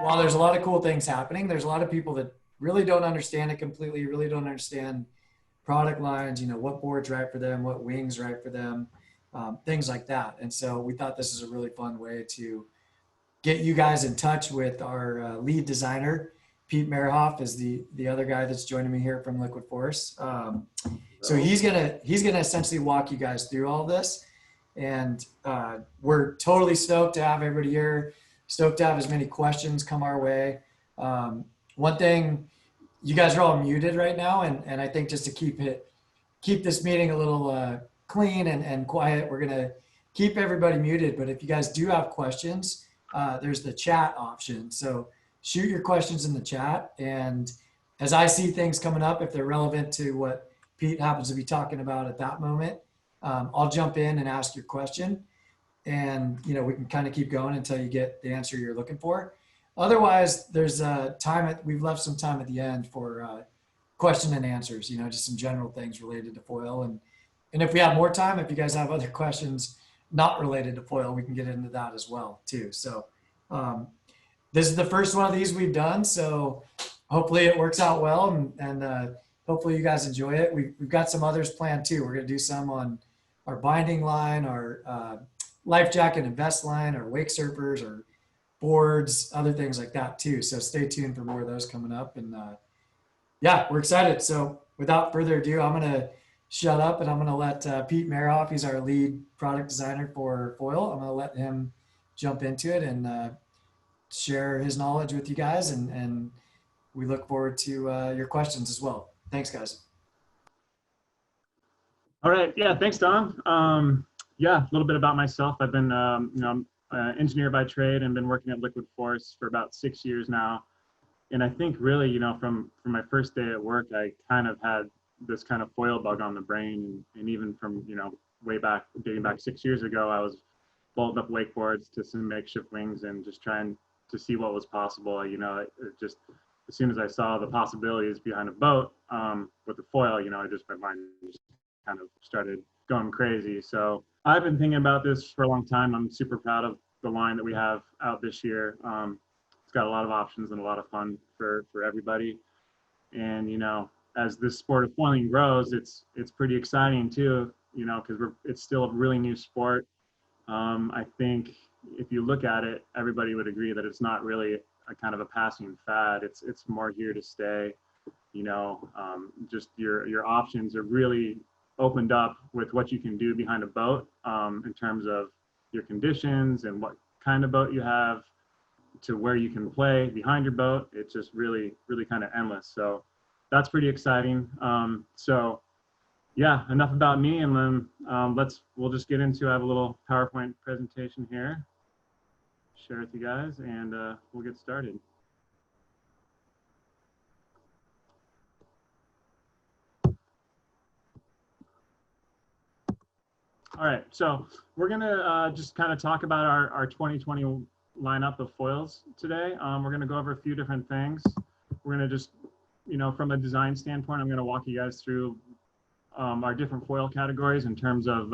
While there's a lot of cool things happening, there's a lot of people that really don't understand it completely, really don't understand product lines, what board's right for them, what wings right for them, things like that. And so we thought this is a really fun way to get you guys in touch with our lead designer. Pete Mehrhof is the other guy that's joining me here from Liquid Force. So he's gonna essentially walk you guys through all this, and we're totally stoked to have everybody here. Stoked to have as many questions come our way. One thing, you guys are all muted right now, and I think just to keep this meeting a little clean and quiet, we're gonna keep everybody muted. But if you guys do have questions, there's the chat option. So shoot your questions in the chat, and as I see things coming up, if they're relevant to what Pete happens to be talking about at that moment, I'll jump in and ask your question, and we can kind of keep going until you get the answer you're looking for. Otherwise, there's we've left some time at the end for question and answers, just some general things related to foil, and if we have more time, if you guys have other questions not related to foil, we can get into that as well too. So this is the first one of these we've done, so hopefully it works out well, and hopefully you guys enjoy it. We've got some others planned too. We're going to do some on our binding line, our life jacket and vest line, our wake surfers, or boards, other things like that too. So stay tuned for more of those coming up. And yeah, we're excited. So without further ado, I'm going to shut up and I'm going to let Pete Mehrhof, he's our lead product designer for foil. I'm going to let him jump into it and share his knowledge with you guys. And we look forward to your questions as well. Thanks, guys. All right. Yeah. Thanks, Don. Yeah, a little bit about myself. I've been, I'm an engineer by trade and been working at Liquid Force for about 6 years now. And I think really, from my first day at work, I kind of had this kind of foil bug on the brain. And even from, way back, dating back 6 years ago, I was bolting up wakeboards to some makeshift wings and just trying to see what was possible. Just as soon as I saw the possibilities behind a boat with the foil, my mind just kind of started going crazy. So I've been thinking about this for a long time. I'm super proud of the line that we have out this year. It's got a lot of options and a lot of fun for everybody. And as this sport of foiling grows, it's pretty exciting too. Because it's still a really new sport. I think if you look at it, everybody would agree that it's not really a kind of a passing fad. It's more here to stay. Just your options are really opened up with what you can do behind a boat in terms of your conditions and what kind of boat you have to where you can play behind your boat. It's just really, really kind of endless. So that's pretty exciting. So yeah, enough about me, and then we'll just get into, I have a little PowerPoint presentation here, share with you guys, and we'll get started. All right, so we're gonna just kind of talk about our 2020 lineup of foils today. We're gonna go over a few different things. We're gonna just, from a design standpoint, I'm gonna walk you guys through our different foil categories in terms of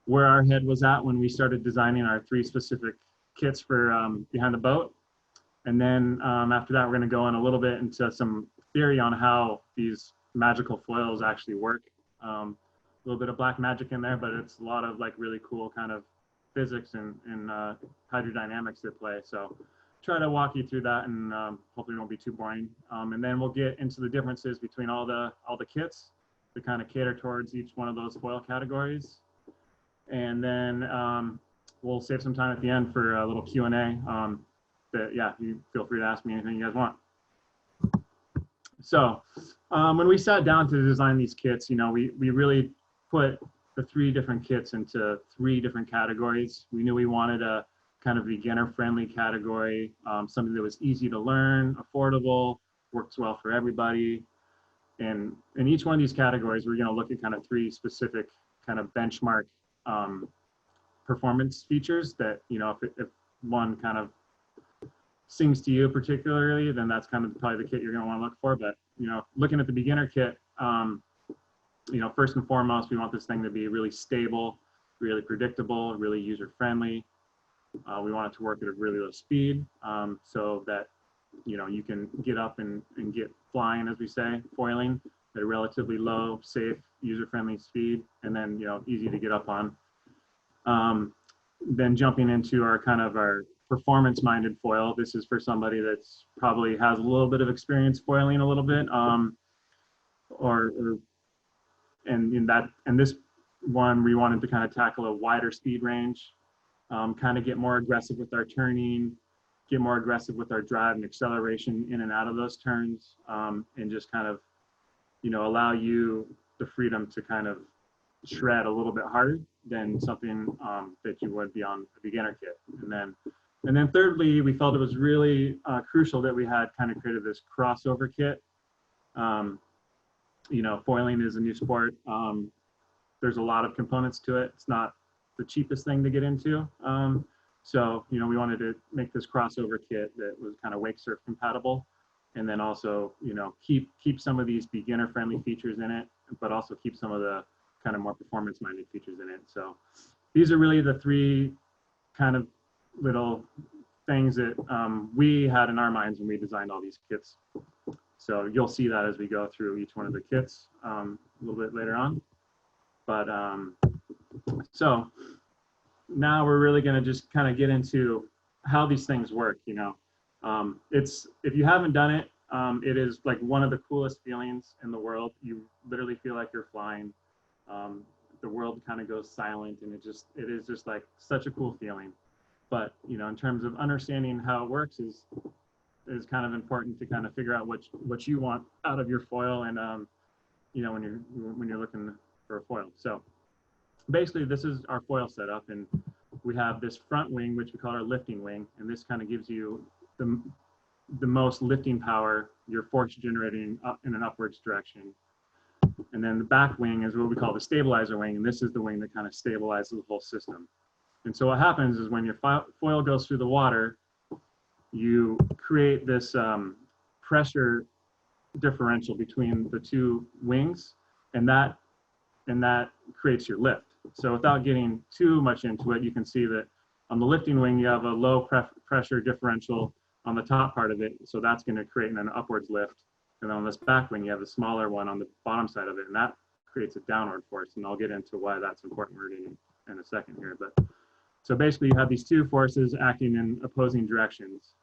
where our head was at when we started designing our 3 specific kits for behind the boat. And then after that, we're gonna go in a little bit into some theory on how these magical foils actually work. A little bit of black magic in there, but it's a lot of like really cool kind of physics and hydrodynamics at play. So try to walk you through that, and hopefully it won't be too boring. And then we'll get into the differences between all the kits to kind of cater towards each one of those foil categories. And then we'll save some time at the end for a little Q&A. Yeah, you feel free to ask me anything you guys want. So when we sat down to design these kits, we really put the 3 different kits into 3 different categories. We knew we wanted a kind of beginner-friendly category, something that was easy to learn, affordable, works well for everybody. And in each one of these categories, we're going to look at kind of 3 specific kind of benchmark performance features that, if one kind of sings to you particularly, then that's kind of probably the kit you're going to want to look for. But, looking at the beginner kit, first and foremost, we want this thing to be really stable. really predictable, really user-friendly. We want it to work at a really low speed, so that you can get up and get flying, as we say, foiling at a relatively low, safe, user-friendly speed, and then easy to get up on. Then jumping into our performance-minded foil. This is for somebody that's probably has a little bit of experience foiling a little bit, and this one we wanted to kind of tackle a wider speed range, kind of get more aggressive with our turning, get more aggressive with our drive and acceleration in and out of those turns, and just kind of allow you the freedom to kind of shred a little bit harder than something that you would be on a beginner kit. And then thirdly, we felt it was really crucial that we had kind of created this crossover kit. Foiling is a new sport. There's a lot of components to it. It's not the cheapest thing to get into. So we wanted to make this crossover kit that was kind of wake surf compatible, and then also keep some of these beginner friendly features in it, but also keep some of the kind of more performance minded features in it. So these are really the three kind of little things that we had in our minds when we designed all these kits. So you'll see that as we go through each one of the kits a little bit later on. But so now we're really going to just kind of get into how these things work. It's, if you haven't done it, it is like one of the coolest feelings in the world. You literally feel like you're flying. The world kind of goes silent, and it is just like such a cool feeling. But in terms of understanding how it works is kind of important to kind of figure out what you want out of your foil, and when you're looking for a foil. So basically, this is our foil setup, and we have this front wing, which we call our lifting wing, and this kind of gives you the most lifting power you're force generating up in an upwards direction. And then the back wing is what we call the stabilizer wing, and this is the wing that kind of stabilizes the whole system. And so what happens is when your foil goes through the water, you create this pressure differential between the two wings, and that creates your lift. So without getting too much into it, you can see that on the lifting wing, you have a low pressure differential on the top part of it. So that's going to create an upwards lift. And then on this back wing, you have a smaller one on the bottom side of it, and that creates a downward force. And I'll get into why that's important in a second here. But so basically, you have these two forces acting in opposing directions.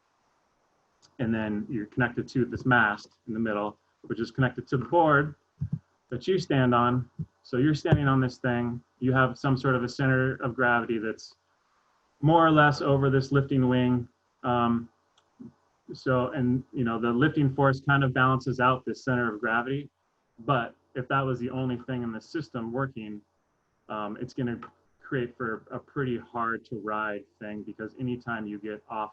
And then you're connected to this mast in the middle, which is connected to the board that you stand on. So you're standing on this thing. You have some sort of a center of gravity that's more or less over this lifting wing. The lifting force kind of balances out this center of gravity. But if that was the only thing in the system working, it's going to create for a pretty hard to ride thing, because anytime you get off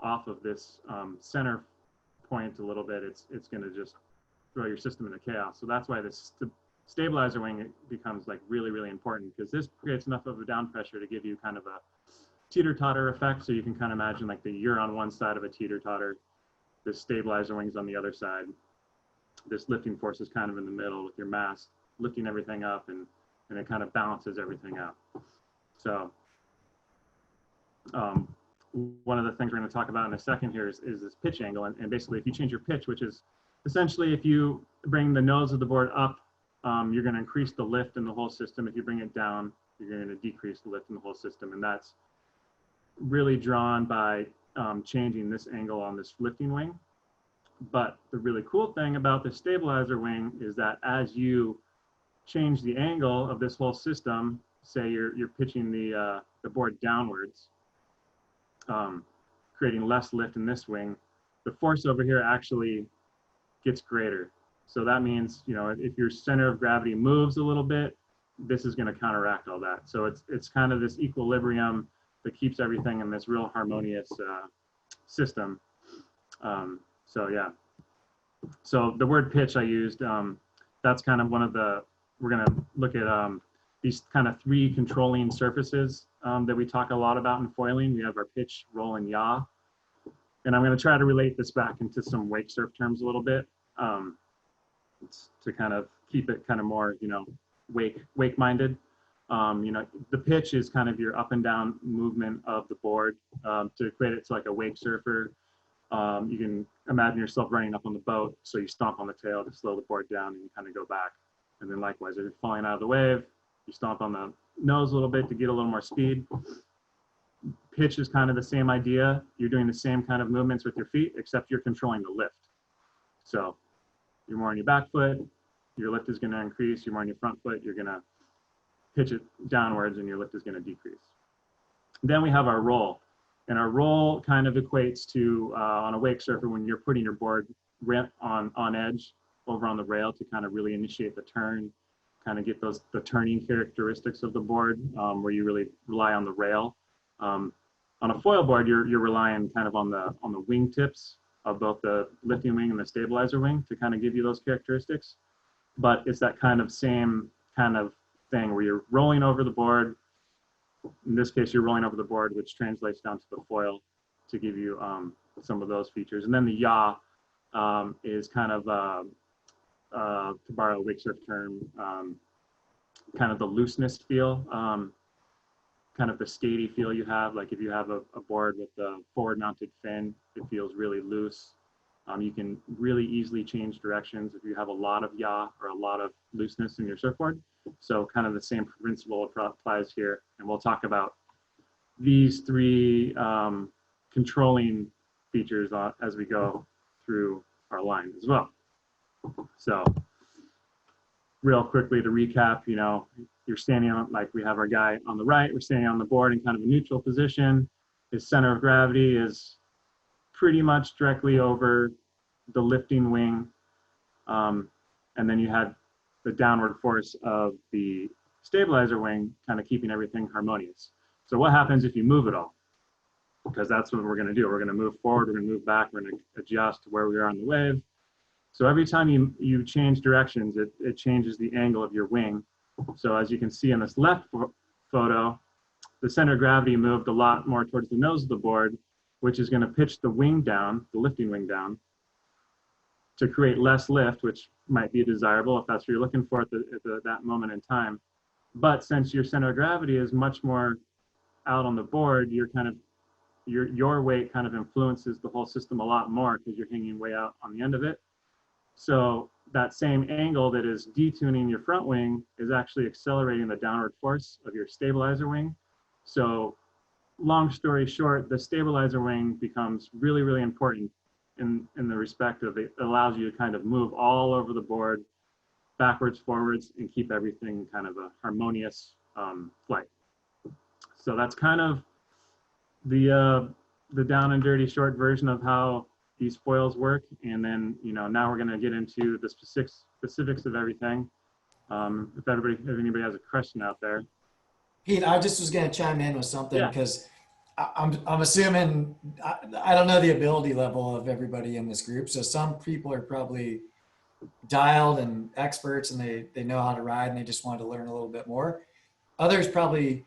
of this center point a little bit, it's going to just throw your system into chaos. So that's why this stabilizer wing becomes like really, really important, because this creates enough of a down pressure to give you kind of a teeter-totter effect. So you can kind of imagine like you're on one side of a teeter-totter, this stabilizer wing's on the other side. This lifting force is kind of in the middle with your mast lifting everything up, and it kind of balances everything out. So one of the things we're going to talk about in a second here is this pitch angle. And basically, if you change your pitch, which is essentially if you bring the nose of the board up, you're going to increase the lift in the whole system. If you bring it down, you're going to decrease the lift in the whole system. And that's really drawn by changing this angle on this lifting wing. But the really cool thing about the stabilizer wing is that as you change the angle of this whole system, say you're pitching the board downwards, creating less lift in this wing, the force over here actually gets greater. So that means, if your center of gravity moves a little bit, this is going to counteract all that. So it's kind of this equilibrium that keeps everything in this real harmonious system. So yeah. So the word pitch I used, that's kind of one of the, we're going to look at these kind of three controlling surfaces that we talk a lot about in foiling. We have our pitch, roll, and yaw. And I'm going to try to relate this back into some wake surf terms a little bit, to kind of keep it kind of more, wake-minded. You know, the pitch is kind of your up and down movement of the board. To equate it to like a wake surfer, you can imagine yourself running up on the boat, so you stomp on the tail to slow the board down and you kind of go back. And then likewise, if you're falling out of the wave, you stomp on the nose a little bit to get a little more speed. Pitch is kind of the same idea. You're doing the same kind of movements with your feet, except you're controlling the lift. So you're more on your back foot, your lift is going to increase. You're more on your front foot, you're going to pitch it downwards and your lift is going to decrease. Then we have our roll. And our roll kind of equates to, on a wake surfer, when you're putting your board on edge over on the rail to kind of really initiate the turn, kind of get the turning characteristics of the board, where you really rely on the rail. On a foil board, you're relying kind of on the wing tips of both the lifting wing and the stabilizer wing to kind of give you those characteristics. But it's that kind of same kind of thing where you're rolling over the board. In this case, you're rolling over the board, which translates down to the foil to give you some of those features. And then the yaw is kind of, to borrow a wake surf term, kind of the looseness feel, kind of the skatey feel you have. Like if you have a board with a forward mounted fin, it feels really loose. You can really easily change directions if you have a lot of yaw or a lot of looseness in your surfboard. So kind of the same principle applies here. And we'll talk about these three controlling features as we go through our line as well. So real quickly to recap, you know, you're standing on, like we have our guy on the right, we're standing on the board in kind of a neutral position. His center of gravity is pretty much directly over the lifting wing. And then you had the downward force of the stabilizer wing kind of keeping everything harmonious. So what happens if you move it all? Because that's what we're going to do. We're going to move forward, we're going to move back, we're going to adjust to where we are on the wave. So every time you change directions, it changes the angle of your wing. So as you can see in this left photo, the center of gravity moved a lot more towards the nose of the board, which is going to pitch the wing down, the lifting wing down, to create less lift, which might be desirable if that's what you're looking for at that moment in time. But since your center of gravity is much more out on the board, your weight kind of influences the whole system a lot more because you're hanging way out on the end of it. So that same angle that is detuning your front wing is actually accelerating the downward force of your stabilizer wing. So long story short, the stabilizer wing becomes really, really important in the respect of it allows you to kind of move all over the board, backwards, forwards, and keep everything kind of a harmonious flight. So that's kind of the down and dirty short version of how these foils work. And then, you know, now we're going to get into the specifics of everything. If anybody has a question out there. Pete, I just was going to chime in with something because Yeah. I'm assuming I don't know the ability level of everybody in this group. So some people are probably dialed and experts and they know how to ride and they just want to learn a little bit more. Others probably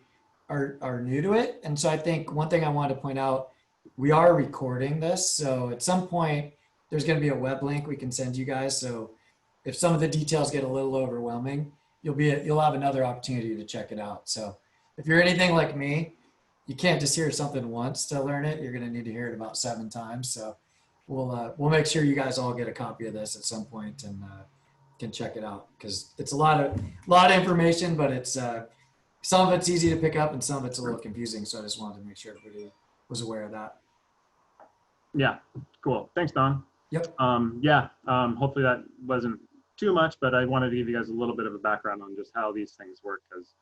are new to it. And so I think one thing I want to point out, we are recording this. So at some point there's going to be a web link we can send you guys. So if some of the details get a little overwhelming, you'll have another opportunity to check it out. So if you're anything like me, you can't just hear something once to learn it. You're going to need to hear it about 7 times. So we'll make sure you guys all get a copy of this at some point and can check it out because it's a lot of information, but it's some of it's easy to pick up and some of it's a little confusing. So I just wanted to make sure everybody was aware of that. Yeah, cool. Thanks, Don. Yep. Hopefully that wasn't too much, but I wanted to give you guys a little bit of a background on just how these things work because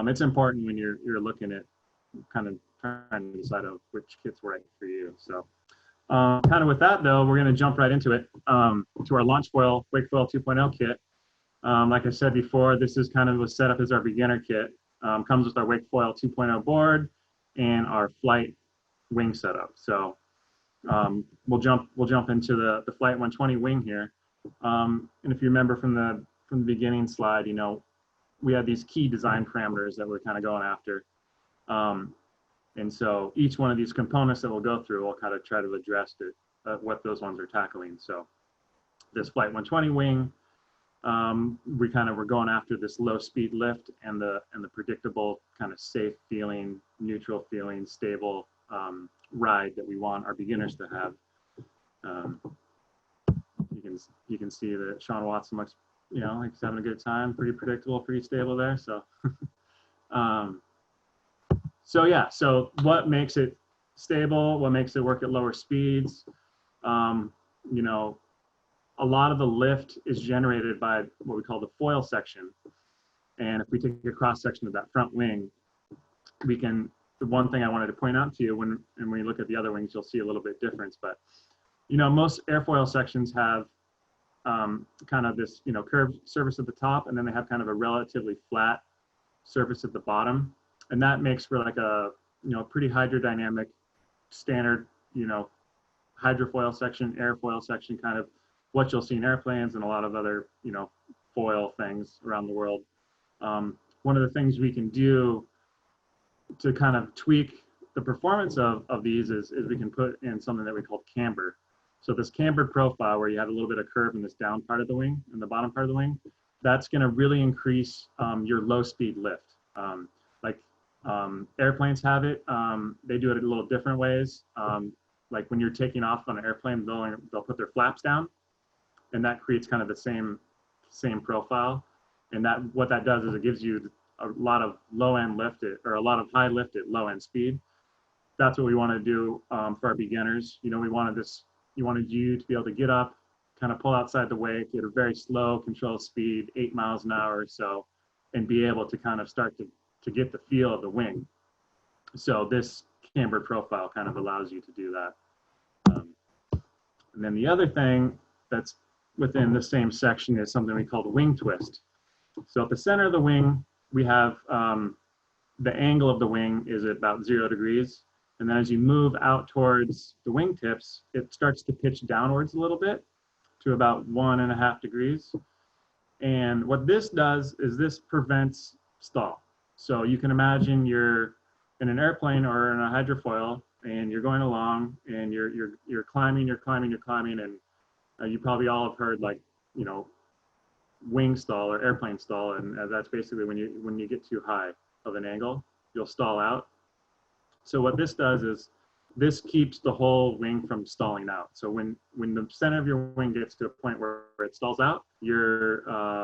it's important when you're looking at kind of trying to decide which kit's right for you. So kind of with that though, we're going to jump right into it, to our launch foil, wake foil 2.0 kit. Like I said before, this is kind of was set up as our beginner kit. Comes with our wake foil 2.0 board and our FLITE wing setup. So we'll jump into the FLITE 120 wing here. And if you remember from the beginning slide, you know, we had these key design parameters that we're kind of going after. And so each one of these components that we'll go through, we'll kind of try to address what those ones are tackling. So this FLITE 120 wing we're going after this low speed lift and the predictable kind of safe feeling, neutral feeling, stable ride that we want our beginners to have. You can see that Sean Watson looks, like he's having a good time, pretty predictable, pretty stable there. So, so what makes it stable? What makes it work at lower speeds? A lot of the lift is generated by what we call the foil section. And if we take a cross section of that front wing, the one thing I wanted to point out to you when you look at the other wings, you'll see a little bit difference. But, most airfoil sections have kind of this, curved surface at the top, and then they have kind of a relatively flat surface at the bottom. And that makes for like a, pretty hydrodynamic standard, hydrofoil section, airfoil section, kind of what you'll see in airplanes and a lot of other, foil things around the world. One of the things we can do to kind of tweak the performance of these is we can put in something that we call camber. So this cambered profile where you have a little bit of curve in this down part of the wing and the bottom part of the wing, that's going to really increase your low speed lift. Airplanes have it. They do it in a little different ways. Like when you're taking off on an airplane, they'll put their flaps down, and that creates kind of the same profile. And what that does is it gives you a lot of low end lift or a lot of high lift at low end speed. That's what we want to do for our beginners. We wanted you to be able to get up, kind of pull outside the wake at a very slow controlled speed, 8 miles an hour or so, and be able to kind of start to get the feel of the wing. So this cambered profile kind of allows you to do that. And then the other thing that's within the same section is something we call the wing twist. So at the center of the wing, we have the angle of the wing is at about 0 degrees. And then as you move out towards the wingtips, it starts to pitch downwards a little bit to about 1.5 degrees. And what this does is this prevents stall. So you can imagine you're in an airplane or in a hydrofoil and you're going along and you're climbing, and you probably all have heard wing stall or airplane stall, and that's basically when you get too high of an angle, you'll stall out. So what this does is this keeps the whole wing from stalling out. So when the center of your wing gets to a point where it stalls out, your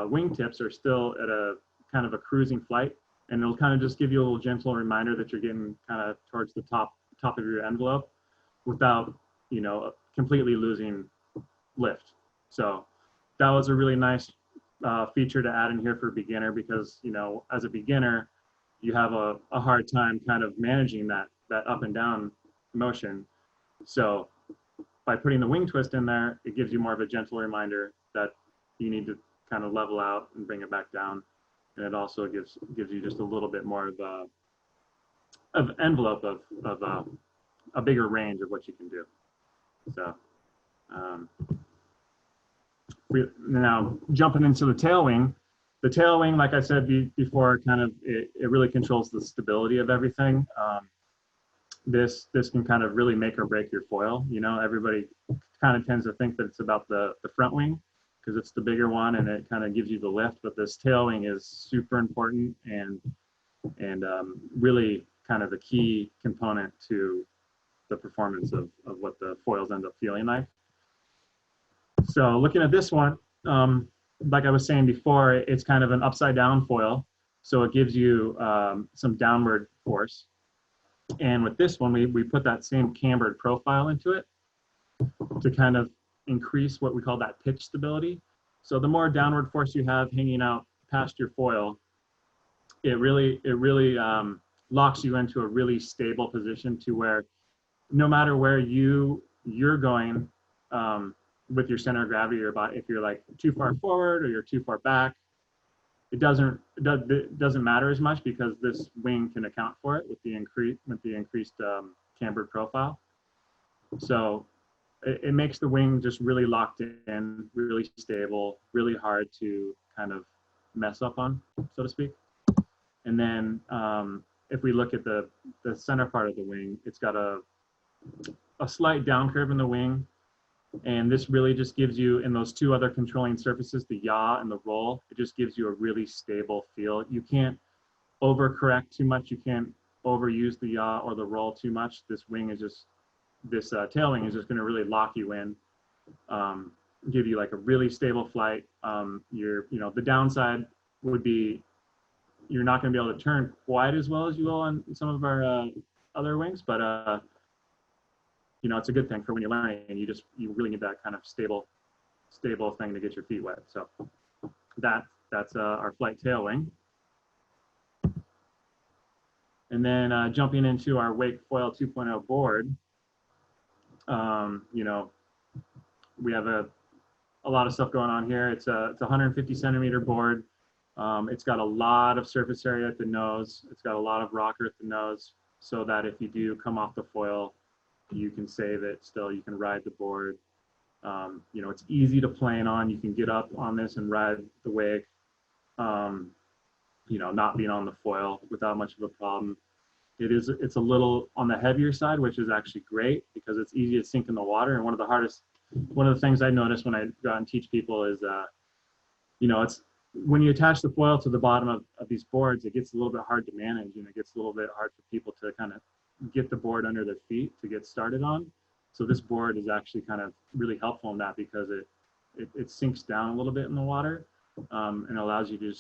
wingtips are still at a kind of a cruising flight, and it'll kind of just give you a little gentle reminder that you're getting kind of towards the top of your envelope without, completely losing lift. So that was a really nice feature to add in here for beginner, because, as a beginner, you have a hard time kind of managing that up and down motion. So by putting the wing twist in there, it gives you more of a gentle reminder that you need to kind of level out and bring it back down. And it also gives you just a little bit more of envelope of a bigger range of what you can do. So now jumping into the tail wing. The tail wing, like I said before, kind of it really controls the stability of everything. This can kind of really make or break your foil. Everybody kind of tends to think that it's about the front wing because it's the bigger one and it kind of gives you the lift. But this tail wing is super important and really kind of the key component to the performance of what the foils end up feeling like. So looking at this one, like I was saying before, it's kind of an upside down foil. So it gives you some downward force. And with this one, we put that same cambered profile into it to kind of increase what we call that pitch stability. So the more downward force you have hanging out past your foil, it really locks you into a really stable position to where no matter where you're going with your center of gravity, if you're like too far forward or you're too far back, it doesn't matter as much because this wing can account for it with the increased cambered profile. So it makes the wing just really locked in, really stable, really hard to kind of mess up on, so to speak. And then if we look at the center part of the wing, it's got a slight down curve in the wing, And this really just gives you, in those two other controlling surfaces, the yaw and the roll, it just gives you a really stable feel. You can't overcorrect too much. You can't overuse the yaw or the roll too much. This wing is just, this tail wing is just going to really lock you in, give you like a really stable flight. The downside would be you're not going to be able to turn quite as well as you will on some of our other wings, but it's a good thing for when you're learning, and you really need that kind of stable thing to get your feet wet. So that's our flight tail wing. And then jumping into our wake foil 2.0 board, we have a lot of stuff going on here. It's a 150 centimeter board. It's got a lot of surface area at the nose. It's got a lot of rocker at the nose, so that if you do come off the foil, you can save it still. You can ride the board. It's easy to plane on. You can get up on this and ride the wake, not being on the foil without much of a problem. It's a little on the heavier side, which is actually great because it's easy to sink in the water. And one of the things I notice when I go out and teach people is, it's when you attach the foil to the bottom of these boards, it gets a little bit hard to manage, and it gets a little bit hard for people to kind of get the board under their feet to get started on. So this board is actually kind of really helpful in that, because it sinks down a little bit in the water, and allows you to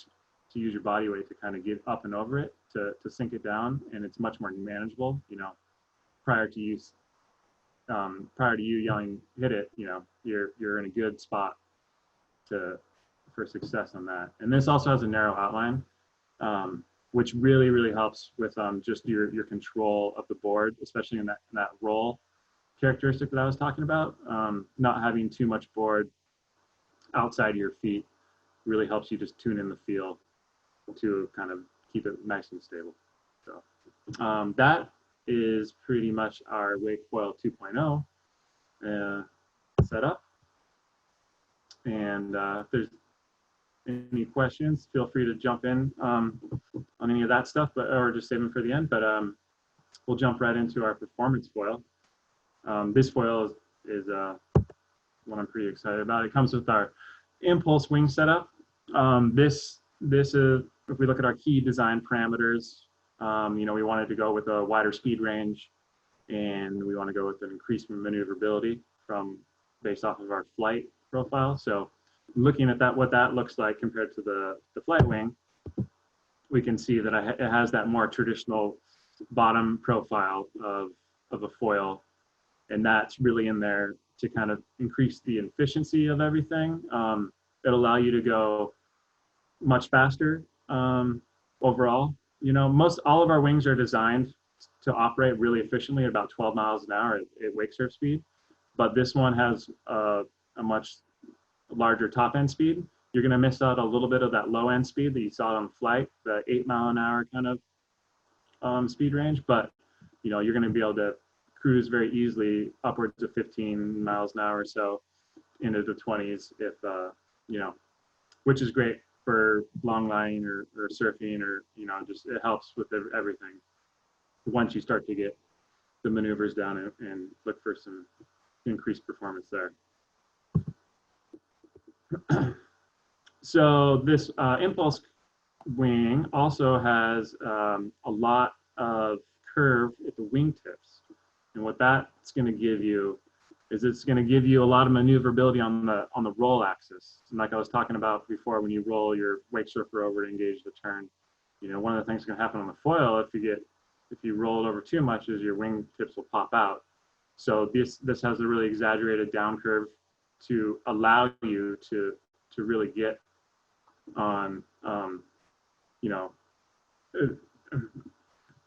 use your body weight to kind of get up and over it to sink it down, and it's much more manageable. Prior to you yelling hit it, you're in a good spot for success on that. And this also has a narrow outline, which really, really helps with just your control of the board, especially in that roll characteristic that I was talking about. Not having too much board outside of your feet really helps you just tune in the feel to kind of keep it nice and stable. So that is pretty much our wake foil 2.0 setup. And if there's any questions, feel free to jump in on any of that stuff, or just save them for the end. But we'll jump right into our performance foil. This foil is what I'm pretty excited about. It comes with our impulse wing setup. This is, if we look at our key design parameters, we wanted to go with a wider speed range, and we want to go with an increased maneuverability based off of our flight profile. So looking at what that looks like compared to the flight wing, we can see that it has that more traditional bottom profile of a foil, and that's really in there to kind of increase the efficiency of everything. It'll allow you to go much faster overall. All of our wings are designed to operate really efficiently at about 12 miles an hour at wake surf speed, but this one has a much larger top end speed. You're going to miss out a little bit of that low end speed that you saw on flight, the 8 mile an hour kind of speed range, but you're going to be able to cruise very easily upwards of 15 miles an hour or so into the 20s, if which is great for long lining or surfing, or just it helps with everything once you start to get the maneuvers down and look for some increased performance there. So this impulse wing also has a lot of curve at the wingtips, and what that's going to give you is it's going to give you a lot of maneuverability on the roll axis. And like I was talking about before, when you roll your wake surfer over to engage the turn, one of the things that's going to happen on the foil if you roll it over too much is your wing tips will pop out. So this has a really exaggerated down curve to allow you to really get on,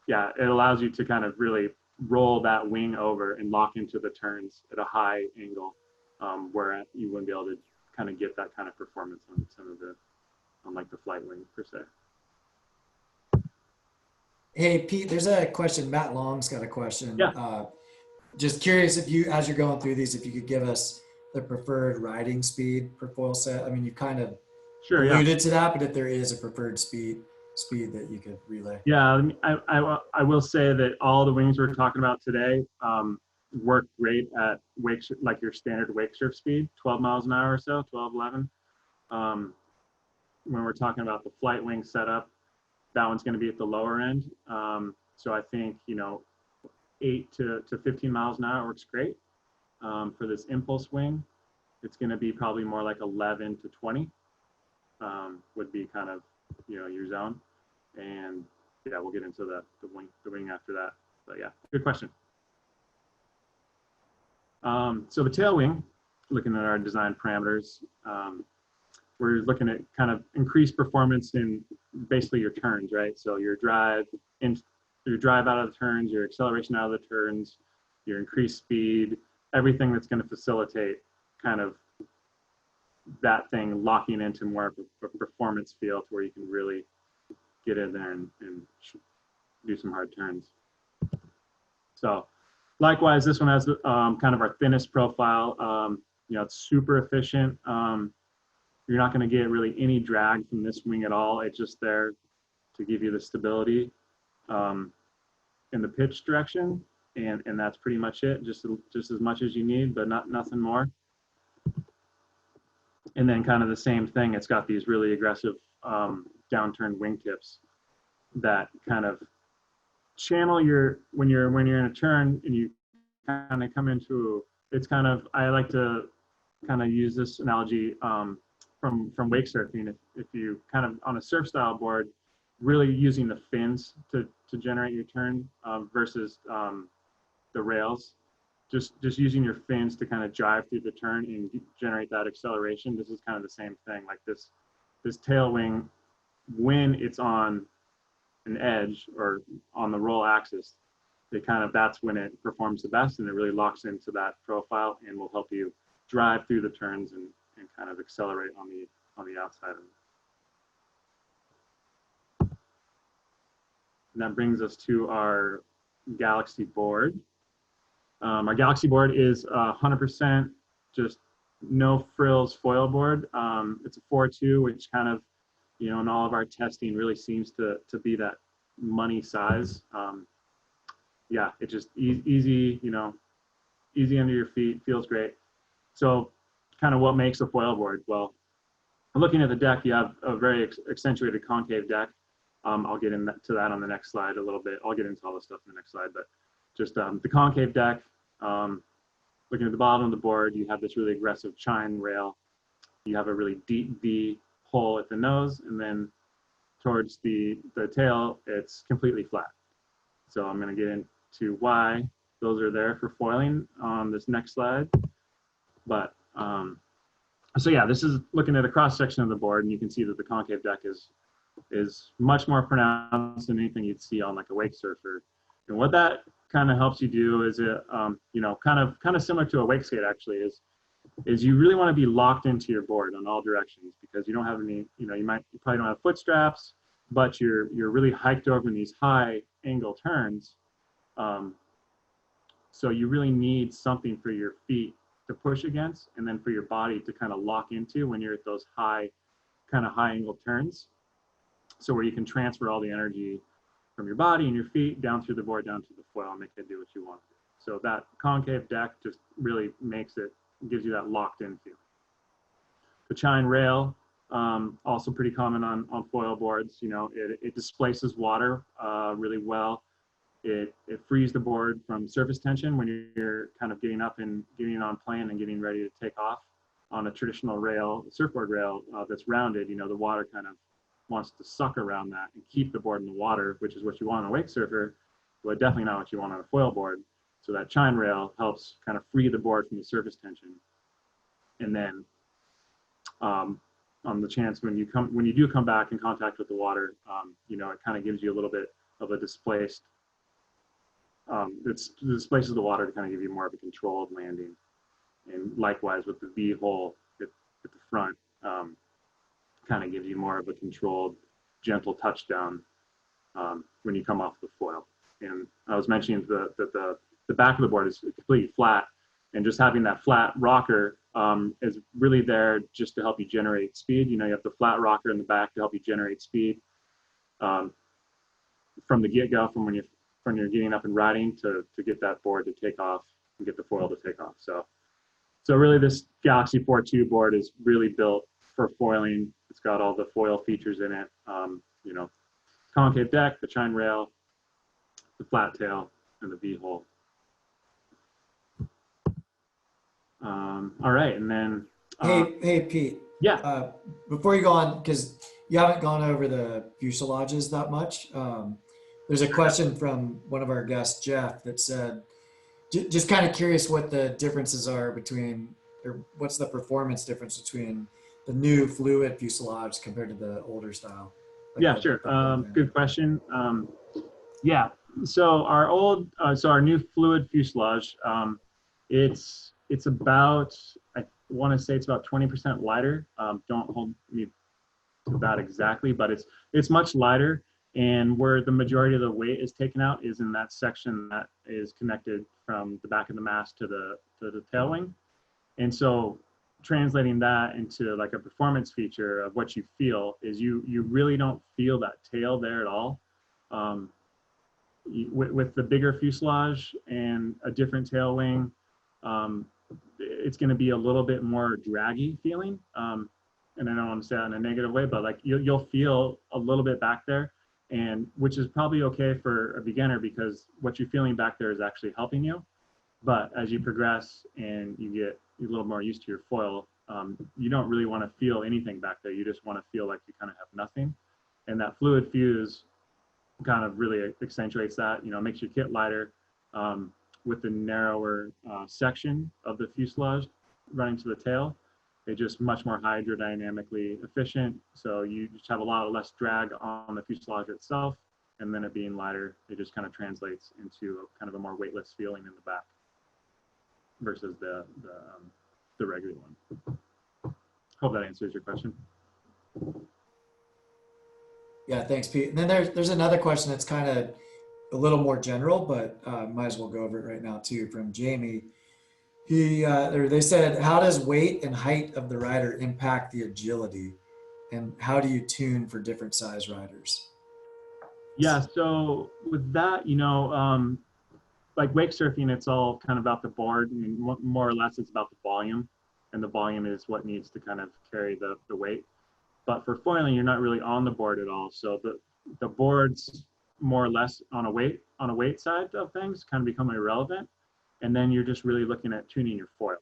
it allows you to kind of really roll that wing over and lock into the turns at a high angle, where you wouldn't be able to kind of get that kind of performance on like the flight wing per se. Hey, Pete, there's a question. Matt Long's got a question. Yeah. Just curious if as you're going through these, if you could give us the preferred riding speed per foil set. I mean, you kind of alluded to that, but if there is a preferred speed that you could relay. Yeah, I will say that all the wings we're talking about today, work great at like your standard wake surf speed, 12 miles an hour or so, 12, 11. When we're talking about the flight wing setup, that one's going to be at the lower end. So I think, 8 to 15 miles an hour works great. For this impulse wing, it's going to be probably more like 11 to 20 would be kind of, your zone. And yeah, we'll get into the wing after that. But yeah, good question. So the tail wing, looking at our design parameters, we're looking at kind of increased performance in basically your turns, right? So your drive out of the turns, your acceleration out of the turns, your increased speed, everything that's going to facilitate kind of that thing locking into more of a performance feel to where you can really get in there and do some hard turns. So likewise, this one has kind of our thinnest profile. It's super efficient. You're not going to get really any drag from this wing at all. It's just there to give you the stability in the pitch direction, and that's pretty much it. Just as much as you need, but nothing more. And then kind of the same thing. It's got these really aggressive downturned wingtips that kind of channel when you're in a turn and you kind of come into. It's kind of, I like to kind of use this analogy from wake surfing. If you kind of on a surf style board, really using the fins to generate your turn versus the rails, just using your fins to kind of drive through the turn and generate that acceleration. This is kind of the same thing. Like this tail wing, when it's on an edge or on the roll axis, that's when it performs the best, and it really locks into that profile and will help you drive through the turns and kind of accelerate on the outside of it. And that brings us to our Galaxy board. Our Galaxy board is 100% just no frills foil board. It's a 4.2, which kind of, in all of our testing really seems to be that money size. Yeah, it's just easy, easy under your feet, feels great. So kind of what makes a foil board? Well, looking at the deck, you have a very accentuated concave deck. I'll get into that on the next slide a little bit. I'll get into all this stuff in the next slide, but just the concave deck, looking at the bottom of the board, you have this really aggressive chine rail. You have a really deep V hole at the nose, and then towards the tail, it's completely flat. So I'm going to get into why those are there for foiling on this next slide. But so yeah, this is looking at a cross section of the board, and you can see that the concave deck is much more pronounced than anything you'd see on like a wake surfer. And what that kind of helps you do is it, kind of similar to a wake skate actually, is you really want to be locked into your board on all directions, because you don't have any, you probably don't have foot straps, but you're really hiked over in these high angle turns. So you really need something for your feet to push against, and then for your body to kind of lock into when you're at those high angle turns. So where you can transfer all the energy from your body and your feet down through the board, down to the foil, and make it do what you want. So that concave deck just really gives you that locked in feel. The chine rail, also pretty common on foil boards. It displaces water really well. It frees the board from surface tension when you're kind of getting up and getting on plane and getting ready to take off. On a traditional rail, surfboard rail that's rounded, the water kind of wants to suck around that and keep the board in the water, which is what you want on a wake surfer, but definitely not what you want on a foil board. So that chine rail helps kind of free the board from the surface tension. And then on the chance when you do come back in contact with the water, it kind of gives you a little bit of a displaced, it displaces the water to kind of give you more of a controlled landing. And likewise with the V hole at the front, kind of gives you more of a controlled, gentle touchdown when you come off the foil. And I was mentioning that the back of the board is completely flat, and just having that flat rocker is really there just to help you generate speed. You have the flat rocker in the back to help you generate speed from the get-go, from when you're getting up and riding to get that board to take off and get the foil to take off. So really this Galaxy 4.2 board is really built for foiling. It's got all the foil features in it, you know, concave deck, the chine rail, the flat tail, and the V-hole. All right, and then Hey, Pete. yeah, Before you go on, because you haven't gone over the fuselages that much. There's a question from one of our guests, Jeff, that said, just kind of curious what the differences are between, or what's the performance difference between the new fluid fuselage compared to the older style? Like yeah, sure. Good question. Yeah, so our new fluid fuselage, it's about, I want to say it's about 20% lighter. Don't hold me to that exactly, but it's much lighter. And where the majority of the weight is taken out is in that section that is connected from the back of the mast to the tail wing. And so translating that into like a performance feature of what you feel is you really don't feel that tail there at all. With the bigger fuselage and a different tail wing, it's going to be a little bit more draggy feeling. And I don't want to say that in a negative way, but like you'll feel a little bit back there, and which is probably okay for a beginner because what you're feeling back there is actually helping you. But as you progress and you get a little more used to your foil, you don't really want to feel anything back there. You just want to feel like you kind of have nothing. And that fluid fuse kind of really accentuates that, you know, makes your kit lighter with the narrower section of the fuselage running to the tail. They're just much more hydrodynamically efficient. So you just have a lot less drag on the fuselage itself, and then it being lighter, it just kind of translates into kind of a more weightless feeling in the back versus the regular one. Hope that answers your question. Yeah, thanks, Pete. And then there's another question that's kind of a little more general, but might as well go over it right now too, from Jamie. They said, how does weight and height of the rider impact the agility, and how do you tune for different size riders? Yeah, so with that, you know, like wake surfing, it's all kind of about the board, and more or less it's about the volume, and the volume is what needs to kind of carry the weight. But for foiling, you're not really on the board at all. So the board's more or less on a weight side of things kind of become irrelevant. And then you're just really looking at tuning your foil.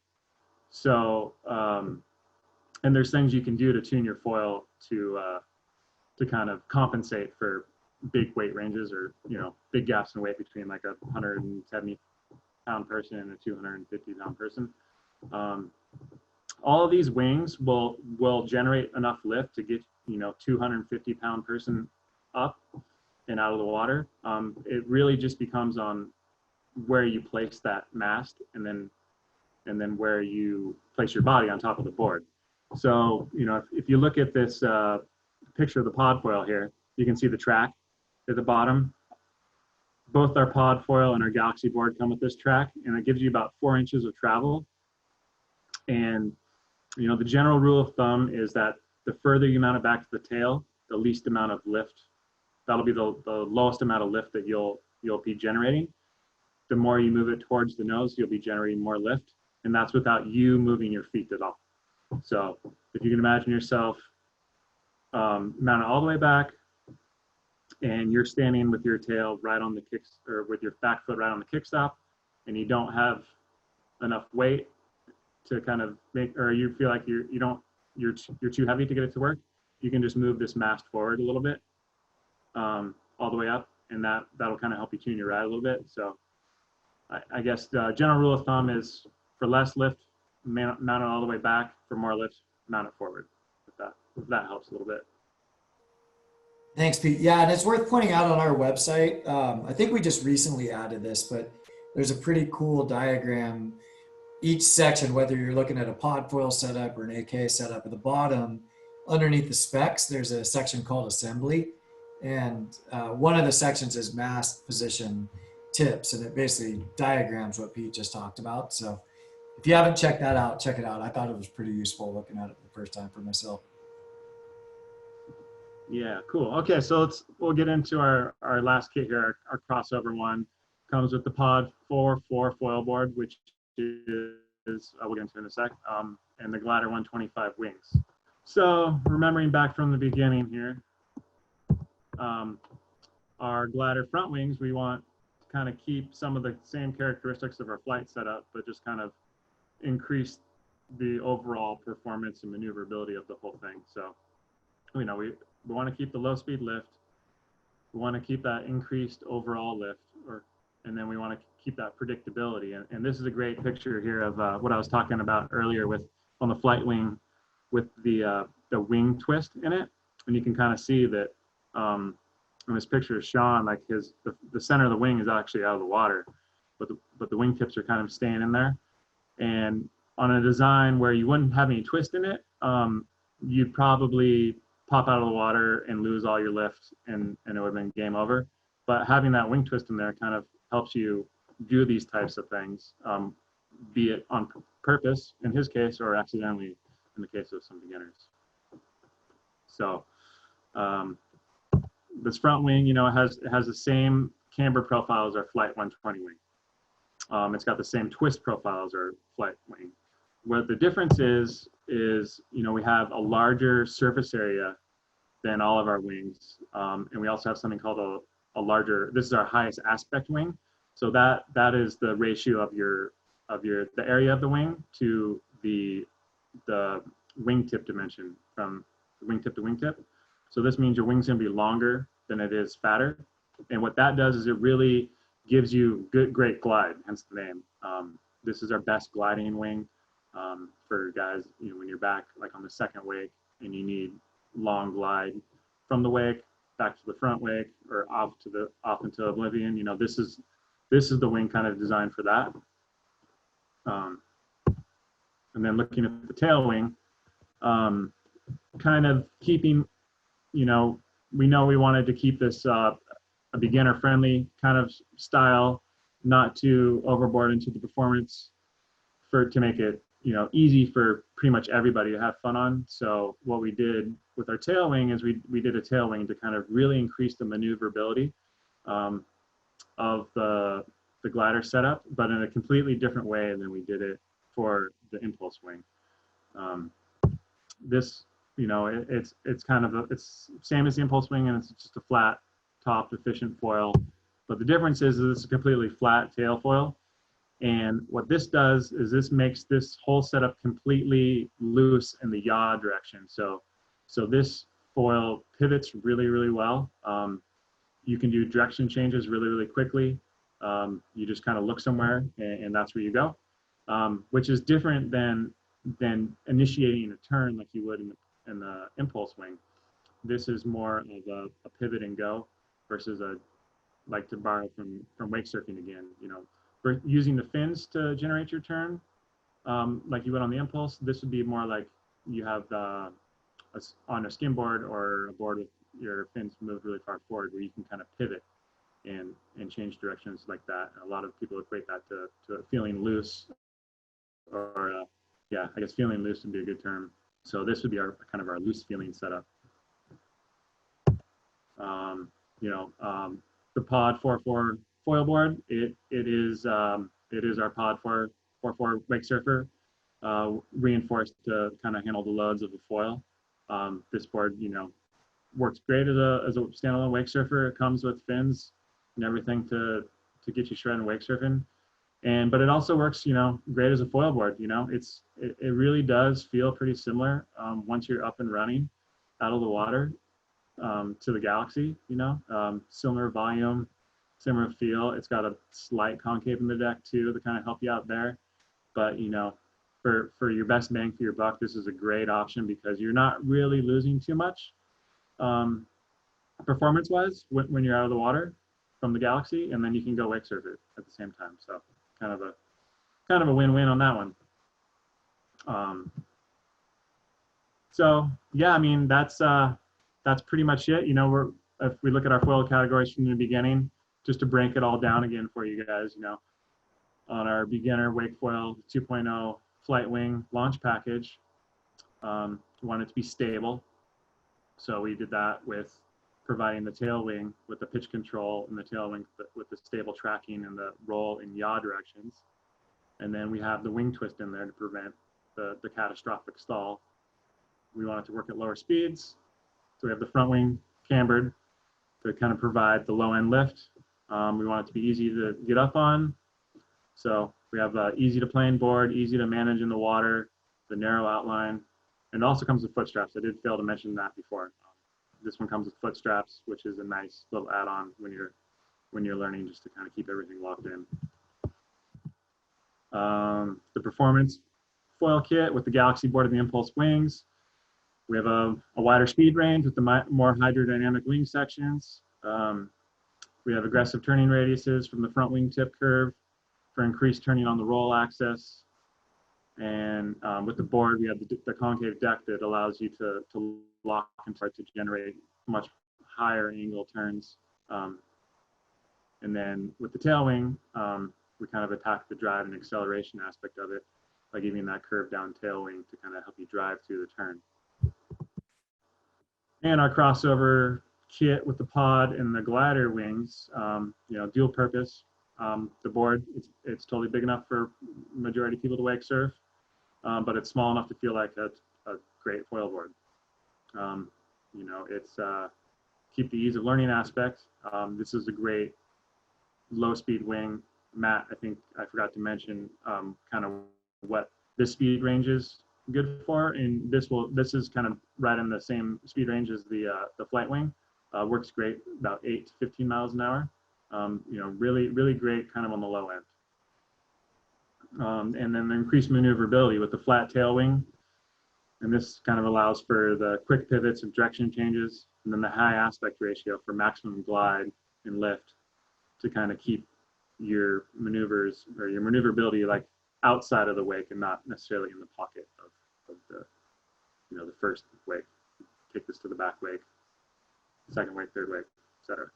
So, and there's things you can do to tune your foil to kind of compensate for big weight ranges, or, you know, big gaps in weight between like a 170-pound person and a 250-pound person. All of these wings will generate enough lift to get, you know, 250-pound person up and out of the water. It really just becomes on where you place that mast, and then where you place your body on top of the board. So, you know, if you look at this picture of the pod foil here, you can see the track at the bottom. Both our pod foil and our Galaxy board come with this track, and it gives you about 4 inches of travel. And, you know, the general rule of thumb is that the further you mount it back to the tail, the least amount of lift, that'll be the lowest amount of lift that you'll be generating. The more you move it towards the nose, you'll be generating more lift, and that's without you moving your feet at all. So if you can imagine yourself mounted all the way back, and you're standing with your tail right on the kicks, or with your back foot right on the kickstop, and you don't have enough weight to kind of make, or you feel like you're too heavy to get it to work, you can just move this mast forward a little bit, all the way up, and that'll kind of help you tune your ride a little bit. So I guess the general rule of thumb is for less lift, mount it all the way back. For more lift, mount it forward. If that helps a little bit. Thanks, Pete. Yeah, and it's worth pointing out on our website. I think we just recently added this, but there's a pretty cool diagram. Each section, whether you're looking at a pod foil setup or an AK setup, at the bottom, underneath the specs, there's a section called assembly. And one of the sections is mast position tips, and it basically diagrams what Pete just talked about. So if you haven't checked that out, check it out. I thought it was pretty useful looking at it the first time for myself. Yeah, cool. Okay, so we'll get into our last kit here, our crossover one. comes with the Pod 4 foil board, which is, we'll get into in a sec, and the Glider 125 wings. So remembering back from the beginning here, our glider front wings, we want to kind of keep some of the same characteristics of our flight setup, but just kind of increase the overall performance and maneuverability of the whole thing. So, we want to keep the low speed lift. We want to keep that increased overall lift, and then we want to keep that predictability. And this is a great picture here of what I was talking about earlier on the flight wing with the wing twist in it. And you can kind of see that in this picture of Sean, like the center of the wing is actually out of the water, but the wingtips are kind of staying in there. And on a design where you wouldn't have any twist in it, you'd probably pop out of the water and lose all your lift, and it would have been game over. But having that wing twist in there kind of helps you do these types of things, be it on purpose in his case or accidentally in the case of some beginners. So this front wing, it has the same camber profile as our Flight 120 wing. It's got the same twist profile as our Flight wing. What the difference is we have a larger surface area than all of our wings, and we also have something called a larger. This is our highest aspect wing. So that is the ratio of the area of the wing to the wingtip dimension, from wingtip to wingtip. So this means your wing's gonna be longer than it is fatter. And what that does is it really gives you great glide, hence the name. This is our best gliding wing for guys, when you're back like on the second wake and you need long glide from the wake back to the front wake or off into oblivion. This is the wing kind of designed for that. And then looking at the tail wing, kind of keeping, we know we wanted to keep this a beginner friendly kind of style, not too overboard into the performance, to make it easy for pretty much everybody to have fun on. So what we did with our tail wing is we did a tail wing to kind of really increase the maneuverability of the glider setup, but in a completely different way than we did it for the impulse wing. This, it's kind of it's same as the impulse wing, and it's just a flat topped efficient foil. But the difference is this is a completely flat tail foil. And what this does is this makes this whole setup completely loose in the yaw direction. So this foil pivots really, really well. You can do direction changes really, really quickly. You just kind of look somewhere and that's where you go, which is different than initiating a turn like you would in the impulse wing. This is more of a pivot and go versus like to borrow from wake surfing again, for using the fins to generate your turn, like you would on the impulse. This would be more like you have on a skimboard or a board with your fins moved really far forward, where you can kind of pivot and change directions like that. And a lot of people equate that to feeling loose, or yeah, I guess feeling loose would be a good term. So this would be our kind of our loose feeling setup. The Pod 4 foil board, it is our Pod 4 wake surfer, reinforced to kind of handle the loads of the foil. This board, works great as a standalone wake surfer. It comes with fins and everything to get you shredding wake surfing, but it also works, great as a foil board. It really does feel pretty similar once you're up and running out of the water to the Galaxy. Similar volume, similar feel. It's got a slight concave in the deck too to kind of help you out there. But for your best bang for your buck, this is a great option because you're not really losing too much performance-wise when you're out of the water from the Galaxy, and then you can go wake surf it at the same time. So kind of a win-win on that one. So yeah, I mean that's pretty much it. If we look at our foil categories from the beginning, just to break it all down again for you guys, on our beginner wake foil 2.0 flight wing launch package, we want it to be stable. So we did that with providing the tail wing with the pitch control and the tail wing with the stable tracking and the roll and yaw directions. And then we have the wing twist in there to prevent the catastrophic stall. We want it to work at lower speeds. So we have the front wing cambered to kind of provide the low end lift. We want it to be easy to get up on. So we have easy to plane board, easy to manage in the water, the narrow outline, and it also comes with foot straps. I did fail to mention that before. This one comes with foot straps, which is a nice little add-on when you're learning, just to kind of keep everything locked in. The performance foil kit with the Galaxy board and the Impulse wings. We have a wider speed range with the more hydrodynamic wing sections. We have aggressive turning radiuses from the front wing tip curve for increased turning on the roll axis. And with the board, we have the concave deck that allows you to lock and start to generate much higher angle turns. And then with the tail wing, we kind of attack the drive and acceleration aspect of it by giving that curved down tail wing to kind of help you drive through the turn. And our crossover kit with the pod and the glider wings, dual purpose. The board, it's totally big enough for majority of people to wake surf, but it's small enough to feel like a great foil board. It's keep the ease of learning aspect. This is a great low speed wing. Matt, I think I forgot to mention kind of what this speed range is good for, and this is kind of right in the same speed range as the FLITE wing. Works great, about 8 to 15 miles an hour. Really great kind of on the low end. And then the increased maneuverability with the flat tail wing. And this kind of allows for the quick pivots and direction changes, and then the high aspect ratio for maximum glide and lift to kind of keep your maneuvers or your maneuverability like outside of the wake and not necessarily in the pocket of the the first wake. Take this to the back wake, second wake, third wake, etc.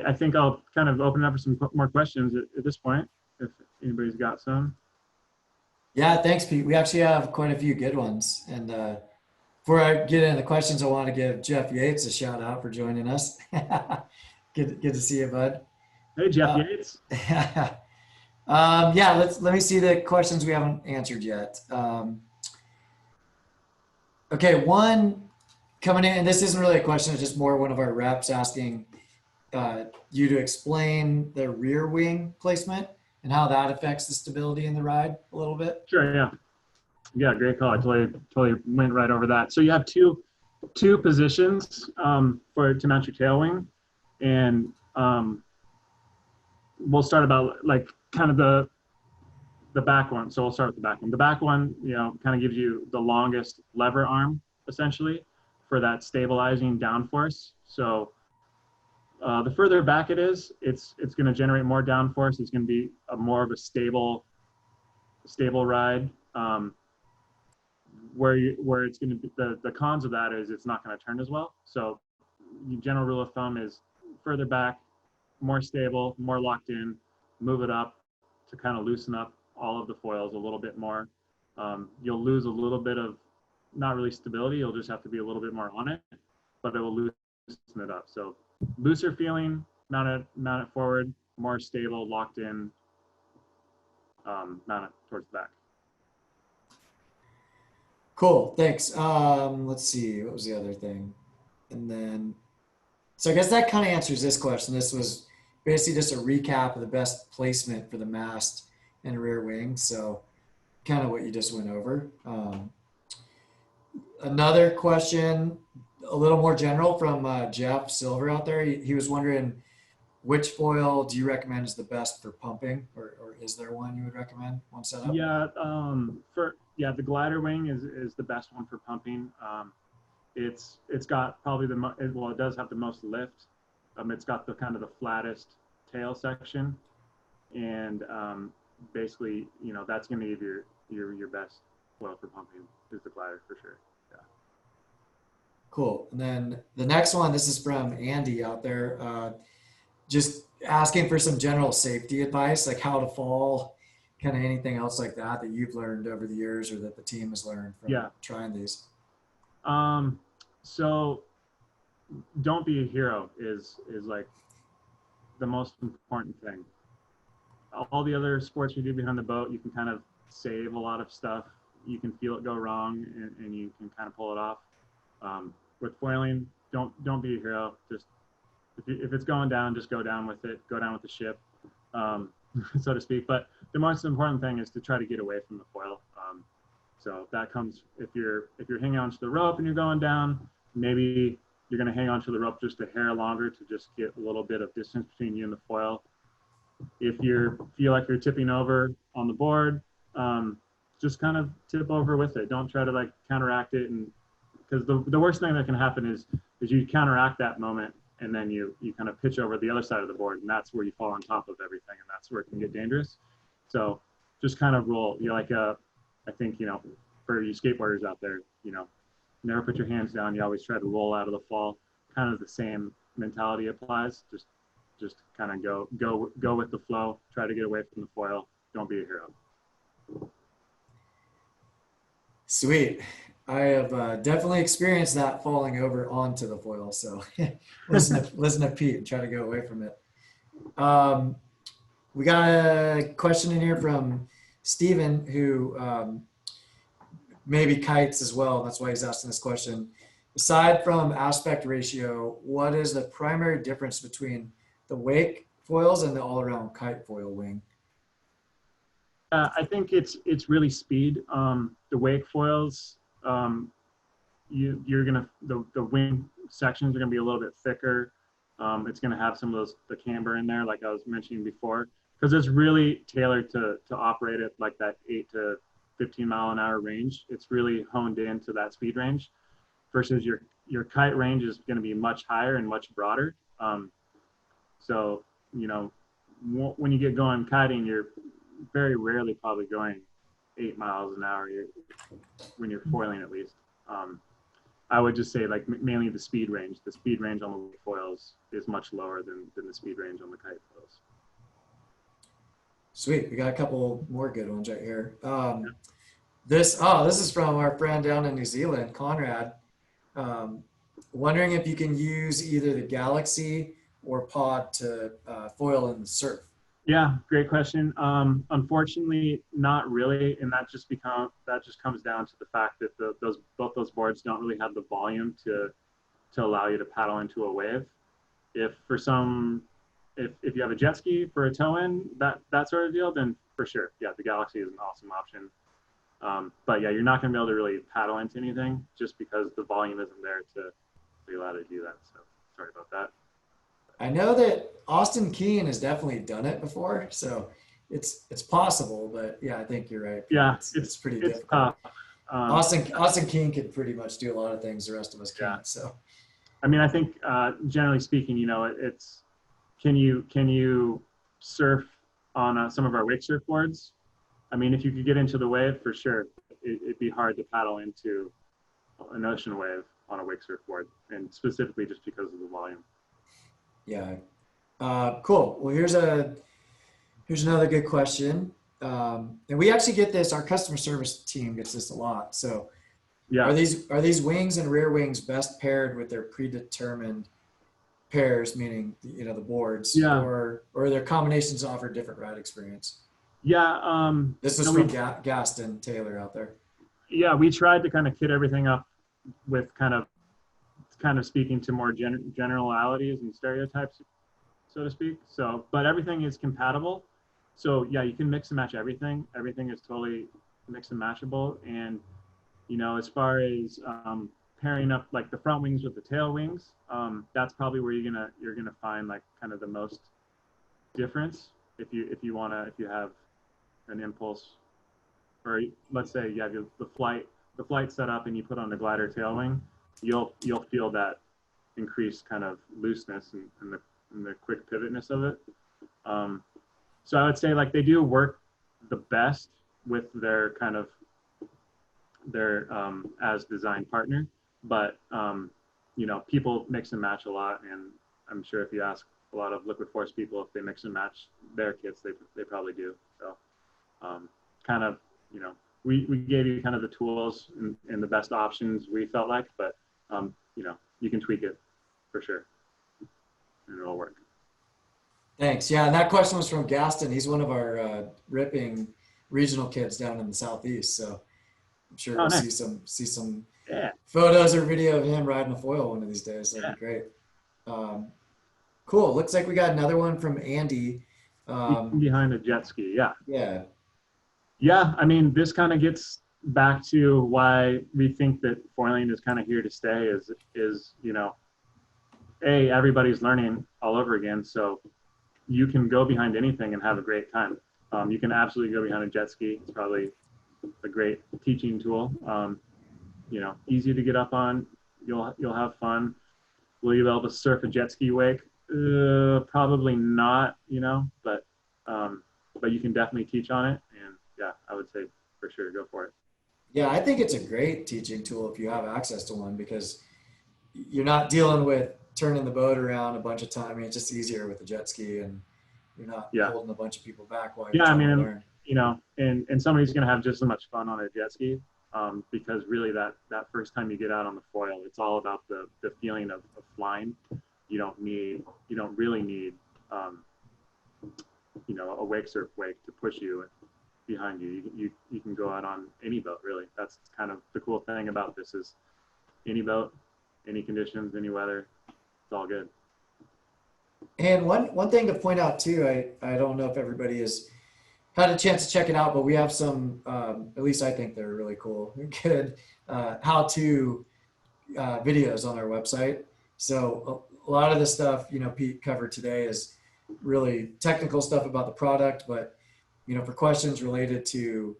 I think I'll kind of open it up for some more questions at this point, if anybody's got some. Yeah, thanks, Pete. We actually have quite a few good ones. And before I get into the questions, I want to give Jeff Yates a shout out for joining us. Good to see you, bud. Hey, Jeff Yates. Let me see the questions we haven't answered yet. Okay, one coming in, and this isn't really a question, it's just more one of our reps asking you to explain the rear wing placement and how that affects the stability in the ride a little bit. Sure, yeah. Yeah, great call. I totally went right over that. So you have two positions to mount your tail wing, and we'll start about like kind of the back one. So we'll start with the back one. The back one, kind of gives you the longest lever arm essentially for that stabilizing downforce. So the further back it is, it's going to generate more downforce. It's going to be more of a stable ride. Where it's going to be the cons of that is it's not going to turn as well. So the general rule of thumb is further back, more stable, more locked in, move it up to kind of loosen up all of the foils a little bit more. You'll lose a little bit of, not really stability, you'll just have to be a little bit more on it, but it will loosen it up. So looser feeling, mount it forward, more stable, locked in, mount it towards the back. Cool, thanks. Let's see, what was the other thing? And then, so I guess that kind of answers this question. This was basically just a recap of the best placement for the mast and rear wing. So kind of what you just went over. Another question, a little more general from Jeff Silver out there. He was wondering, which foil do you recommend is the best for pumping, or is there one you would recommend, one setup? Yeah, the glider wing is the best one for pumping. It's got probably it does have the most lift. It's got the kind of the flattest tail section, and basically, that's going to give your best foil for pumping is the glider for sure. Yeah. Cool. And then the next one, this is from Andy out there, just asking for some general safety advice, like how to fall kind of anything else like that that you've learned over the years or that the team has learned from Yeah. trying these? So don't be a hero is like the most important thing. All the other sports you do behind the boat, you can kind of save a lot of stuff. You can feel it go wrong, and you can kind of pull it off. With foiling, don't be a hero. Just if it's going down, just go down with it. Go down with the ship, so to speak. But the most important thing is to try to get away from the foil. So that comes if you're hanging onto the rope and you're going down, maybe you're going to hang onto the rope just a hair longer to just get a little bit of distance between you and the foil. If you feel like you're tipping over on the board, just kind of tip over with it. Don't try to like counteract it, and because the worst thing that can happen is you counteract that moment and then you kind of pitch over the other side of the board, and that's where you fall on top of everything, and that's where it can get dangerous. So just kind of roll. You're like I think, for you skateboarders out there, never put your hands down. You always try to roll out of the fall. Kind of the same mentality applies. Just kind of go with the flow. Try to get away from the foil. Don't be a hero. Sweet. I have definitely experienced that falling over onto the foil. So listen to Pete and try to go away from it. We got a question in here from Steven who maybe kites as well. That's why he's asking this question. Aside from aspect ratio, what is the primary difference between the wake foils and the all-around kite foil wing? I think it's really speed. The wake foils, you're gonna the wing sections are gonna be a little bit thicker. It's gonna have some of the camber in there, like I was mentioning before, because it's really tailored to operate at like that 8 to 15 mile an hour range. It's really honed into that speed range, versus your kite range is going to be much higher and much broader. So when you get going kiting, you're very rarely probably going 8 miles an hour when you're foiling, at least. I would just say like mainly the speed range. The speed range on the foils is much lower than the speed range on the kite foils. Sweet. We got a couple more good ones right here. This is from our friend down in New Zealand, Conrad. Wondering if you can use either the Galaxy or Pod to foil in the surf. Yeah, great question. Unfortunately, not really, and that just comes down to the fact that both those boards don't really have the volume to allow you to paddle into a wave. If you have a jet ski for a tow-in, that sort of deal, then for sure, yeah, the Galaxy is an awesome option. But yeah, you're not going to be able to really paddle into anything just because the volume isn't there to be allowed to do that. So sorry about that. I know that Austin Keene has definitely done it before, so it's possible. But yeah, I think you're right. Yeah, it's pretty difficult. Austin Keene could pretty much do a lot of things the rest of us can't. Yeah. So, I mean, I think generally speaking, it's can you surf on some of our wake surfboards? I mean, if you could get into the wave, for sure, it'd be hard to paddle into an ocean wave on a wake surfboard, and specifically just because of the volume. Yeah. Cool. Well, here's another good question. And we actually get this, our customer service team gets this a lot. So yeah, are these wings and rear wings best paired with their predetermined pairs, meaning the boards, yeah, or their combinations offer different ride experience? Yeah. This is from Gaston Taylor out there. Yeah, we tried to kind of kit everything up with kind of speaking to more generalities and stereotypes, so to speak. So, but everything is compatible. So yeah, you can mix and match everything. Everything is totally mix and matchable. And as far as pairing up like the front wings with the tail wings, that's probably where you're gonna find like kind of the most difference. If you have an impulse, or let's say you have the flight set up and you put on the glider tail wing, you'll feel that increased kind of looseness and the quick pivotness of it. So I would say like they do work the best with their as design partner, but people mix and match a lot, and I'm sure if you ask a lot of Liquid Force people if they mix and match their kits, they probably do. So kind of, you know, we gave you kind of the tools and the best options we felt like, but, you know, you can tweak it for sure and it'll work. Thanks. Yeah, and that question was from Gaston. He's one of our ripping regional kids down in the southeast. So I'm sure Oh, we'll nice. see some Yeah. photos or video of him riding a foil one of these days. That'd Yeah. be great. Um, cool. Looks like we got another one from Andy. Behind a jet ski. Yeah. Yeah. Yeah. I mean, this kind of gets back to why we think that foiling is kind of here to stay is, you know, everybody's learning all over again. So you can go behind anything and have a great time. You can absolutely go behind a jet ski. It's probably a great teaching tool. You know, easy to get up on. You'll have fun. Will you be able to surf a jet ski wake? Probably not. You know, but you can definitely teach on it. And yeah, I would say for sure go for it. Yeah, I think it's a great teaching tool if you have access to one because you're not dealing with turning the boat around a bunch of time. I mean, it's just easier with a jet ski and you're not Yeah. holding a bunch of people back while you're Yeah, I trying to mean, learn. you know, and somebody's gonna have just as much fun on a jet ski, because really that first time you get out on the foil, it's all about the feeling of flying. You don't really need, you know, a wake surf wake to push you behind you. You can go out on any boat really. That's kind of the cool thing about this is any boat, any conditions, any weather, it's all good. And one thing to point out too, I don't know if everybody has had a chance to check it out, but we have some, at least I think they're really cool, good how-to videos on our website. So a lot of the stuff, you know, Pete covered today is really technical stuff about the product, but you know, for questions related to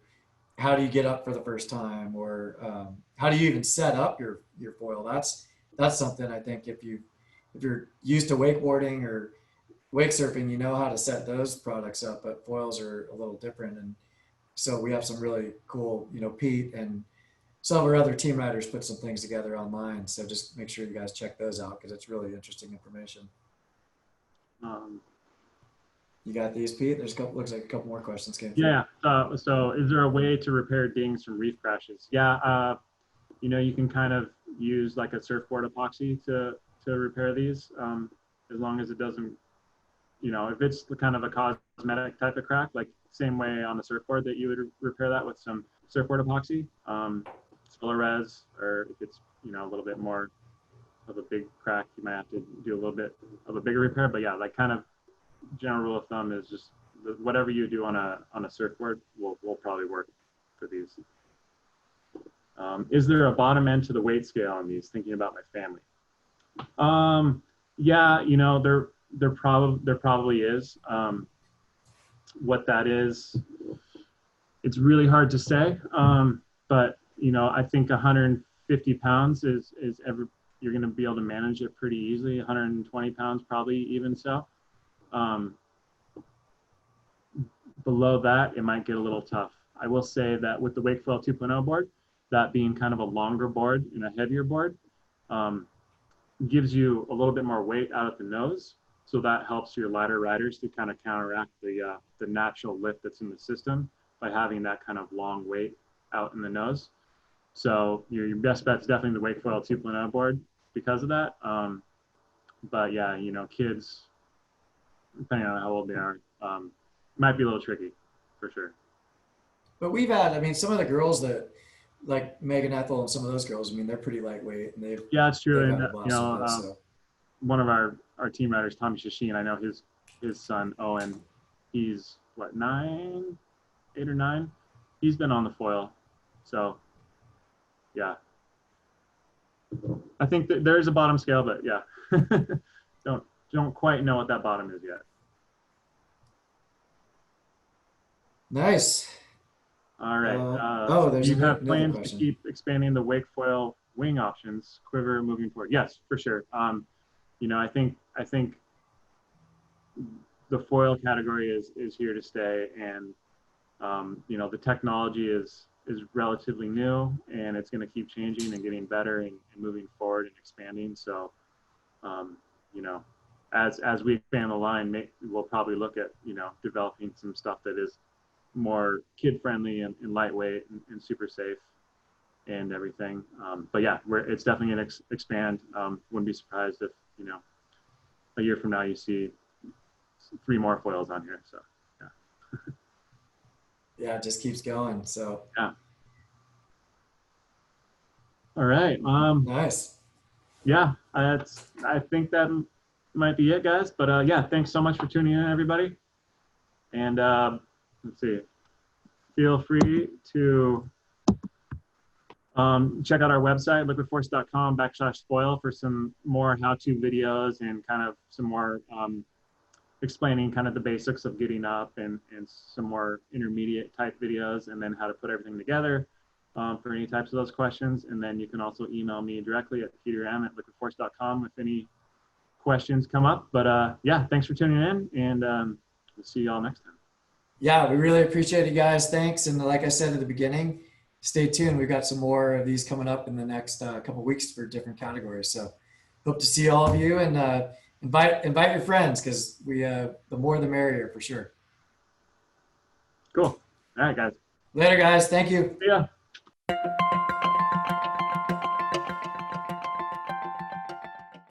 how do you get up for the first time or how do you even set up your foil, that's something I think if you're used to wakeboarding or wake surfing, you know how to set those products up, but foils are a little different. And so we have some really cool, you know, Pete and some of our other team riders put some things together online. So just make sure you guys check those out because it's really interesting information. Um, You got these, Pete? There's a couple, looks like a couple more questions came through. yeah. So is there a way to repair dings from reef crashes? Yeah. You know, you can kind of use like a surfboard epoxy to repair these, as long as it doesn't, you know, if it's the kind of a cosmetic type of crack, like same way on the surfboard that you would repair that with some surfboard epoxy, Res, or if it's, you know, a little bit more of a big crack, you might have to do a little bit of a bigger repair. But yeah, like kind of general rule of thumb is just whatever you do on a surfboard will probably work for these. Is there a bottom end to the weight scale on these? Thinking about my family. Yeah, you know, there probably is. What that is, it's really hard to say. But you know, I think 150 pounds is you're going to be able to manage it pretty easily. 120 pounds probably even so. Below that, it might get a little tough. I will say that with the Wakefoil 2.0 board, that being kind of a longer board and a heavier board, gives you a little bit more weight out at the nose. So that helps your lighter riders to kind of counteract the natural lift that's in the system by having that kind of long weight out in the nose. So your best bet is definitely the Wakefoil 2.0 board because of that. But yeah, you know, kids, depending on how old they are, might be a little tricky for sure. But we've had, I mean, some of the girls that like Megan Ethel and some of those girls, I mean, they're pretty lightweight and Yeah, it's true. they've And had a you blast know, with it. So one of our team riders, Tommy Shashin, I know his son Owen, he's what, 8 or 9. He's been on the foil, so yeah. I think that there's a bottom scale, but yeah, don't quite know what that bottom is yet. nice. All right. Oh, there's Do you have another plans to question. keep expanding the wake foil wing options, quiver moving forward? Yes, for sure. You know, I think the foil category is here to stay, and you know, the technology is relatively new, and it's going to keep changing and getting better and moving forward and expanding. So, you know, as we expand the line, we'll probably look at, you know, developing some stuff that is more kid friendly and lightweight and super safe and everything. But yeah, it's definitely going to expand. Wouldn't be surprised if, you know, a year from now you see 3 more foils on here. So yeah. Yeah, it just keeps going. So Yeah. All right. nice. Yeah, I think that might be it, guys. But yeah, thanks so much for tuning in, everybody. And let's see. Feel free to check out our website, liquidforce.com/foil, for some more how-to videos and kind of some more explaining kind of the basics of getting up and some more intermediate type videos, and then how to put everything together for any types of those questions. And then you can also email me directly at peterm@liquidforce.com if any questions come up. But yeah, thanks for tuning in, and we'll see you all next time. Yeah, we really appreciate it, guys. Thanks. And like I said at the beginning, stay tuned. We've got some more of these coming up in the next couple of weeks for different categories. So hope to see all of you, and invite your friends, because the more the merrier for sure. Cool. All right, guys. Later, guys. Thank you. See ya.